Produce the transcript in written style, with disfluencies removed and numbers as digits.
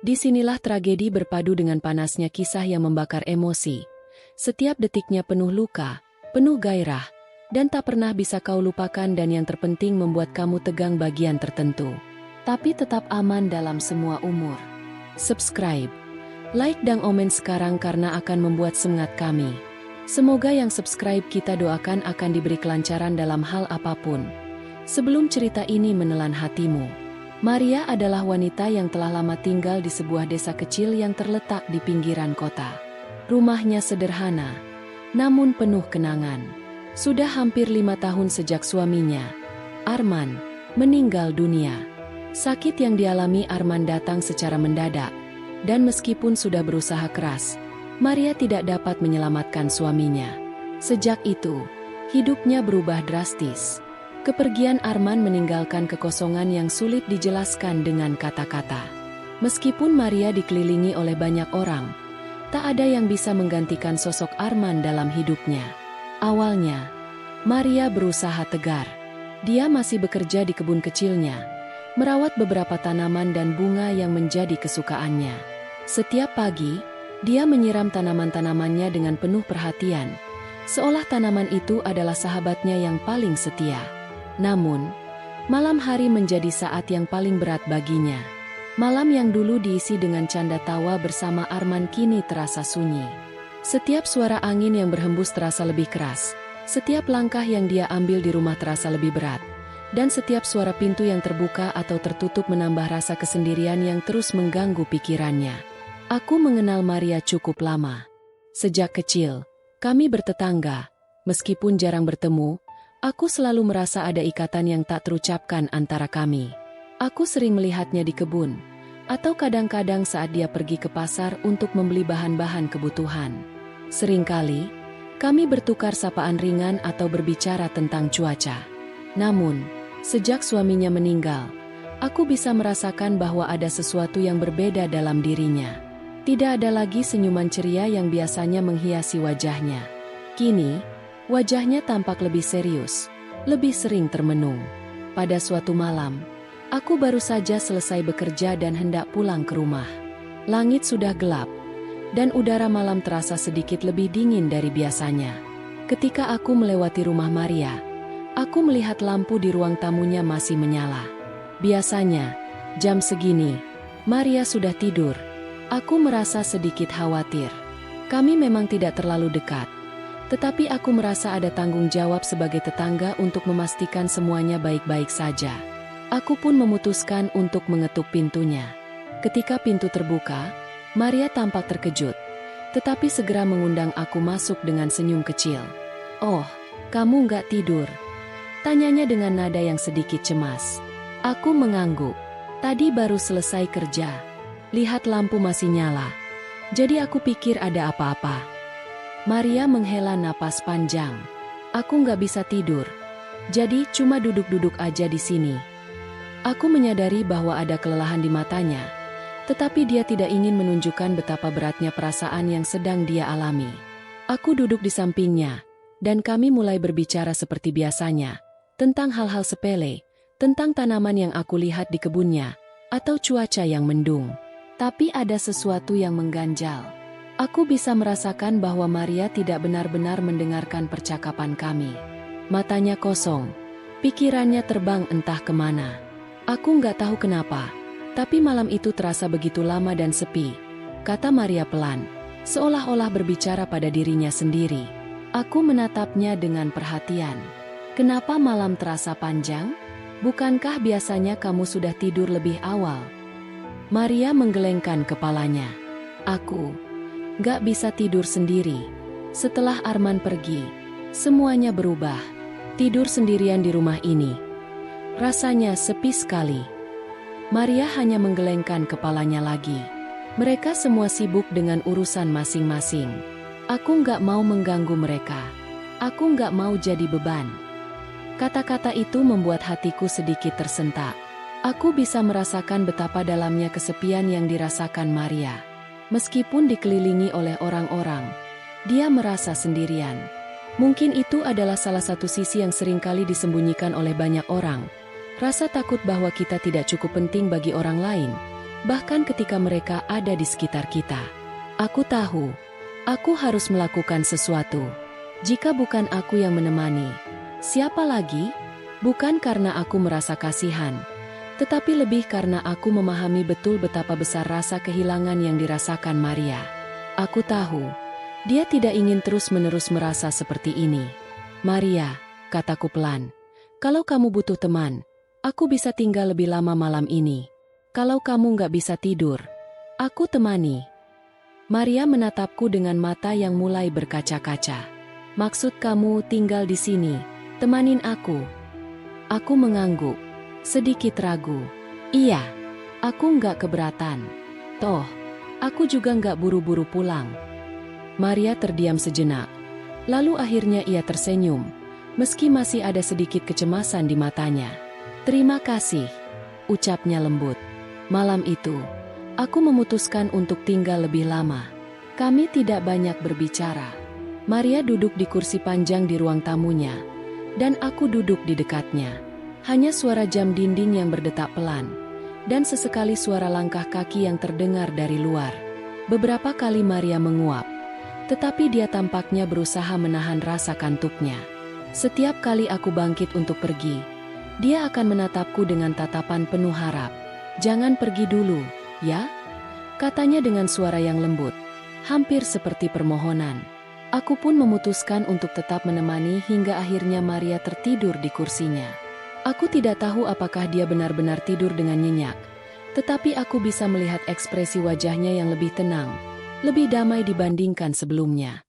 Disinilah tragedi berpadu dengan panasnya kisah yang membakar emosi. Setiap detiknya penuh luka, penuh gairah, dan tak pernah bisa kau lupakan dan yang terpenting membuat kamu tegang bagian tertentu. Tapi tetap aman dalam semua umur. Subscribe, like dan komen sekarang karena akan membuat semangat kami. Semoga yang subscribe kita doakan akan diberi kelancaran dalam hal apapun. Sebelum cerita ini menelan hatimu, Maria adalah wanita yang telah lama tinggal di sebuah desa kecil yang terletak di pinggiran kota. Rumahnya sederhana, namun penuh kenangan. Sudah hampir 5 tahun sejak suaminya, Arman, meninggal dunia. Sakit yang dialami Arman datang secara mendadak, dan meskipun sudah berusaha keras, Maria tidak dapat menyelamatkan suaminya. Sejak itu, hidupnya berubah drastis. Kepergian Arman meninggalkan kekosongan yang sulit dijelaskan dengan kata-kata. Meskipun Maria dikelilingi oleh banyak orang, tak ada yang bisa menggantikan sosok Arman dalam hidupnya. Awalnya, Maria berusaha tegar. Dia masih bekerja di kebun kecilnya, merawat beberapa tanaman dan bunga yang menjadi kesukaannya. Setiap pagi, dia menyiram tanaman-tanamannya dengan penuh perhatian, seolah tanaman itu adalah sahabatnya yang paling setia. Namun, malam hari menjadi saat yang paling berat baginya. Malam yang dulu diisi dengan canda tawa bersama Arman kini terasa sunyi. Setiap suara angin yang berhembus terasa lebih keras, setiap langkah yang dia ambil di rumah terasa lebih berat, dan setiap suara pintu yang terbuka atau tertutup menambah rasa kesendirian yang terus mengganggu pikirannya. Aku mengenal Maria cukup lama. Sejak kecil, kami bertetangga. Meskipun jarang bertemu, aku selalu merasa ada ikatan yang tak terucapkan antara kami. Aku sering melihatnya di kebun, atau kadang-kadang saat dia pergi ke pasar untuk membeli bahan-bahan kebutuhan. Seringkali, kami bertukar sapaan ringan atau berbicara tentang cuaca. Namun, sejak suaminya meninggal, aku bisa merasakan bahwa ada sesuatu yang berbeda dalam dirinya. Tidak ada lagi senyuman ceria yang biasanya menghiasi wajahnya. Kini, wajahnya tampak lebih serius, lebih sering termenung. Pada suatu malam, aku baru saja selesai bekerja dan hendak pulang ke rumah. Langit sudah gelap, dan udara malam terasa sedikit lebih dingin dari biasanya. Ketika aku melewati rumah Maria, aku melihat lampu di ruang tamunya masih menyala. Biasanya, jam segini, Maria sudah tidur. Aku merasa sedikit khawatir. Kami memang tidak terlalu dekat, tetapi aku merasa ada tanggung jawab sebagai tetangga untuk memastikan semuanya baik-baik saja. Aku pun memutuskan untuk mengetuk pintunya. Ketika pintu terbuka, Maria tampak terkejut, tetapi segera mengundang aku masuk dengan senyum kecil. "Oh, kamu nggak tidur?" tanyanya dengan nada yang sedikit cemas. Aku mengangguk. Tadi baru selesai kerja. Lihat lampu masih nyala. Jadi aku pikir ada apa-apa. Maria menghela napas panjang. Aku nggak bisa tidur. Jadi cuma duduk-duduk aja di sini. Aku menyadari bahwa ada kelelahan di matanya, tetapi dia tidak ingin menunjukkan betapa beratnya perasaan yang sedang dia alami. Aku duduk di sampingnya, dan kami mulai berbicara seperti biasanya, tentang hal-hal sepele, tentang tanaman yang aku lihat di kebunnya, atau cuaca yang mendung. Tapi ada sesuatu yang mengganjal. Aku bisa merasakan bahwa Maria tidak benar-benar mendengarkan percakapan kami. Matanya kosong, pikirannya terbang entah kemana. Aku nggak tahu kenapa, tapi malam itu terasa begitu lama dan sepi, kata Maria pelan, seolah-olah berbicara pada dirinya sendiri. Aku menatapnya dengan perhatian. "Kenapa malam terasa panjang? Bukankah biasanya kamu sudah tidur lebih awal?" Maria menggelengkan kepalanya. "Aku nggak bisa tidur sendiri. Setelah Arman pergi, semuanya berubah. Tidur sendirian di rumah ini, rasanya sepi sekali." Maria hanya menggelengkan kepalanya lagi. Mereka semua sibuk dengan urusan masing-masing. Aku nggak mau mengganggu mereka. Aku nggak mau jadi beban. Kata-kata itu membuat hatiku sedikit tersentak. Aku bisa merasakan betapa dalamnya kesepian yang dirasakan Maria. Meskipun dikelilingi oleh orang-orang, dia merasa sendirian. Mungkin itu adalah salah satu sisi yang seringkali disembunyikan oleh banyak orang. Rasa takut bahwa kita tidak cukup penting bagi orang lain, bahkan ketika mereka ada di sekitar kita. Aku tahu, aku harus melakukan sesuatu. Jika bukan aku yang menemani, siapa lagi? Bukan karena aku merasa kasihan, tetapi lebih karena aku memahami betul betapa besar rasa kehilangan yang dirasakan Maria. Aku tahu, dia tidak ingin terus-menerus merasa seperti ini. Maria, kataku pelan, kalau kamu butuh teman, aku bisa tinggal lebih lama malam ini. Kalau kamu nggak bisa tidur, aku temani. Maria menatapku dengan mata yang mulai berkaca-kaca. Maksud kamu tinggal di sini, temanin aku? Aku mengangguk, sedikit ragu. Iya, aku nggak keberatan. Toh, aku juga nggak buru-buru pulang. Maria terdiam sejenak. Lalu akhirnya ia tersenyum, meski masih ada sedikit kecemasan di matanya. Terima kasih, ucapnya lembut. Malam itu, aku memutuskan untuk tinggal lebih lama. Kami tidak banyak berbicara. Maria duduk di kursi panjang di ruang tamunya, dan aku duduk di dekatnya. Hanya suara jam dinding yang berdetak pelan, dan sesekali suara langkah kaki yang terdengar dari luar. Beberapa kali Maria menguap, tetapi dia tampaknya berusaha menahan rasa kantuknya. Setiap kali aku bangkit untuk pergi, dia akan menatapku dengan tatapan penuh harap. Jangan pergi dulu, ya? Katanya dengan suara yang lembut, hampir seperti permohonan. Aku pun memutuskan untuk tetap menemani hingga akhirnya Maria tertidur di kursinya. Aku tidak tahu apakah dia benar-benar tidur dengan nyenyak, tetapi aku bisa melihat ekspresi wajahnya yang lebih tenang, lebih damai dibandingkan sebelumnya.